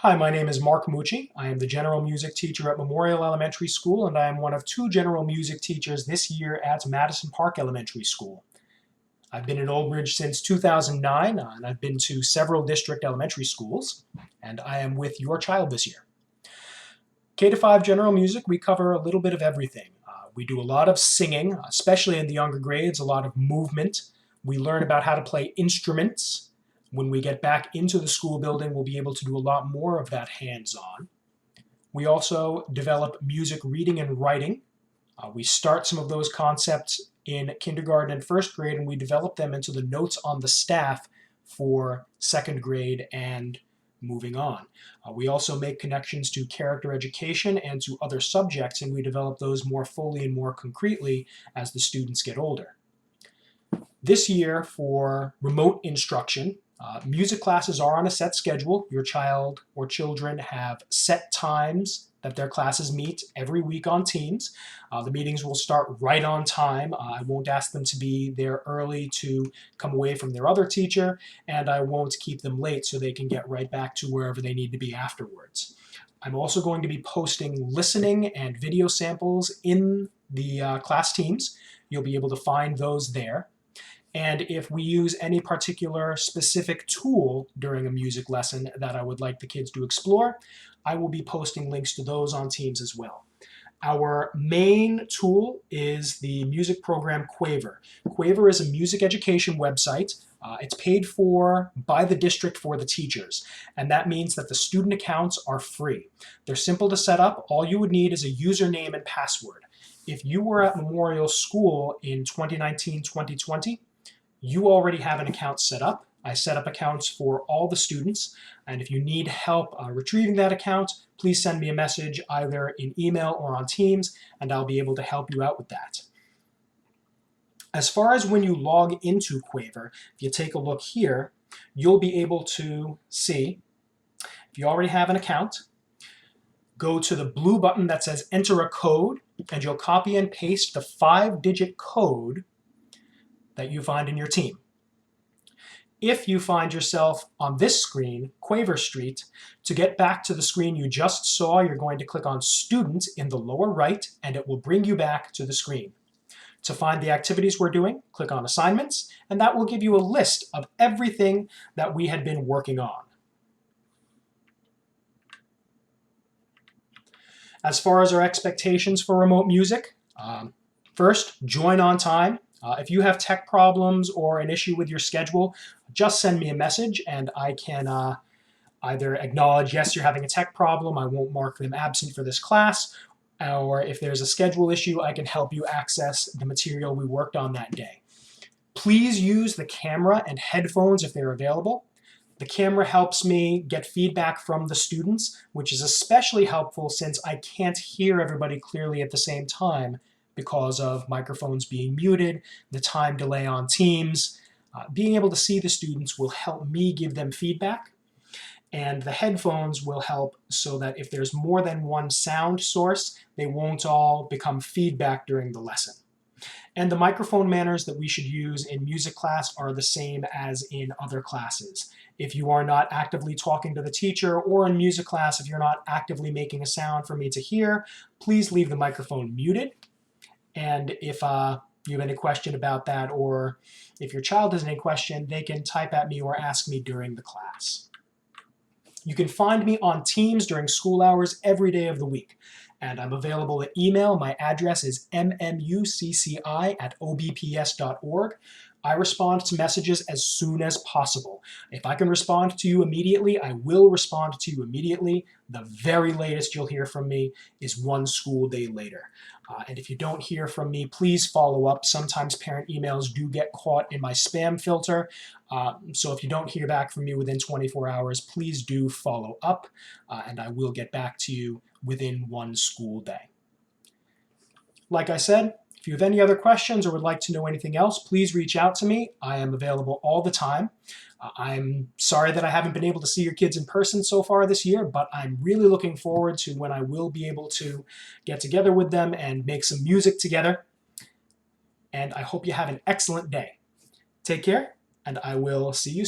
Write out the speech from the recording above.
Hi, my name is Mark Mucci. I am the general music teacher at Memorial Elementary School, and I am one of two general music teachers this year at Madison Park Elementary School. I've been in Old Bridge since 2009, and I've been to several district elementary schools, and I am with your child this year. K-5 general music, we cover a little bit of everything. We do a lot of singing, especially in the younger grades, a lot of movement. We learn about how to play instruments. When we get back into the school building, we'll be able to do a lot more of that hands-on. We also develop music reading and writing. We start some of those concepts in kindergarten and first grade, and we develop them into the notes on the staff for second grade and moving on. We also make connections to character education and to other subjects, and we develop those more fully and more concretely as the students get older. This year, for remote instruction, music classes are on a set schedule. Your child or children have set times that their classes meet every week on Teams. The meetings will start right on time. I won't ask them to be there early to come away from their other teacher, and I won't keep them late so they can get right back to wherever they need to be afterwards. I'm also going to be posting listening and video samples in the class Teams. You'll be able to find those there. And if we use any particular specific tool during a music lesson that I would like the kids to explore, I will be posting links to those on Teams as well. Our main tool is the music program Quaver. Quaver is a music education website. It's paid for by the district for the teachers, and that means that the student accounts are free. They're simple to set up. All you would need is a username and password. If you were at Memorial School in 2019-2020, you already have an account set up. I set up accounts for all the students, and if you need help retrieving that account, please send me a message either in email or on Teams, and I'll be able to help you out with that. As far as when you log into Quaver, if you take a look here, you'll be able to see, if you already have an account, go to the blue button that says Enter a Code, and you'll copy and paste the 5-digit code that you find in your team. If you find yourself on this screen, Quaver Street, to get back to the screen you just saw, you're going to click on Student in the lower right, and it will bring you back to the screen. To find the activities we're doing, click on Assignments, and that will give you a list of everything that we had been working on. As far as our expectations for remote music, first, join on time. If you have tech problems or an issue with your schedule, just send me a message and I can either acknowledge, yes, you're having a tech problem, I won't mark them absent for this class, or if there's a schedule issue, I can help you access the material we worked on that day. Please use the camera and headphones if they're available. The camera helps me get feedback from the students, which is especially helpful since I can't hear everybody clearly at the same time because of microphones being muted, the time delay on Teams. Being able to see the students will help me give them feedback, and the headphones will help so that if there's more than one sound source, they won't all become feedback during the lesson. And the microphone manners that we should use in music class are the same as in other classes. If you are not actively talking to the teacher, or in music class, if you're not actively making a sound for me to hear, please leave the microphone muted. And if you have any question about that, or if your child has any question, they can type at me or ask me during the class. You can find me on Teams during school hours every day of the week, and I'm available at email. My address is mmucci@obps.org. I respond to messages as soon as possible. If I can respond to you immediately, I will respond to you immediately. The very latest you'll hear from me is one school day later. And if you don't hear from me, please follow up. Sometimes parent emails do get caught in my spam filter. So if you don't hear back from me within 24 hours, please do follow up, and I will get back to you within one school day. Like I said, if you have any other questions or would like to know anything else, please reach out to me. I am available all the time. I'm sorry that I haven't been able to see your kids in person so far this year, but I'm really looking forward to when I will be able to get together with them and make some music together. And I hope you have an excellent day. Take care, and I will see you soon.